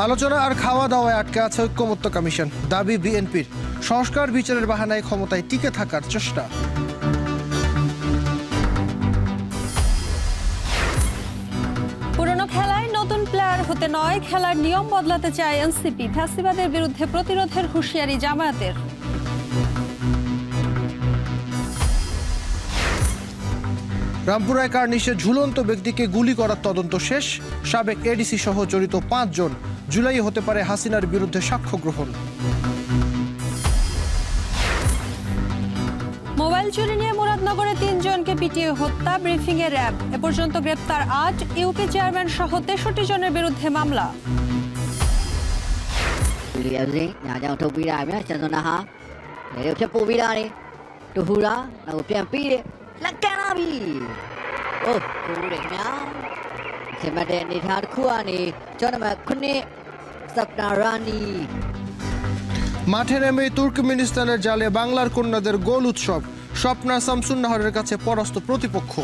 আলোচনা আর খাওয়া দাওয়ায় আটকে আছে ঐক্যমত্য কমিশন। দাবি বিএনপির, সংস্কার বিচারের বাহানায় ক্ষমতায় টিকে থাকার চেষ্টা। পুরনো খেলায় নতুন প্লেয়ার হতে নয়, খেলার নিয়ম বদলাতে চায় এনসিপি। ফ্যাসিবাদের বিরুদ্ধে প্রতিরোধের হুঁশিয়ারি জামায়াতের। রামপুরায় কার্নিশে ঝুলন্ত ব্যক্তিকে গুলি করার তদন্ত শেষ। সাবেক এডিসি সহ জড়িত 5 জন। জুলাই হতে পারে হাসিনার বিরুদ্ধে সাক্ষ্য গ্রহণ। মোবাইল চুরি নিয়ে মুরাদনগরে 3 জনকে পিটিয়ে হত্যা, ব্রিফিংয়ে র্যাব। এ পর্যন্ত গ্রেপ্তার 8। ইউপি চেয়ারম্যান সহ 63 জনের বিরুদ্ধে মামলা। মাঠে নেমে তুর্কমেনিস্তানের জালে বাংলার কন্যাদের গোল উৎসব। স্বপ্না শামসুন্নাহরের কাছে পরাস্ত প্রতিপক্ষ।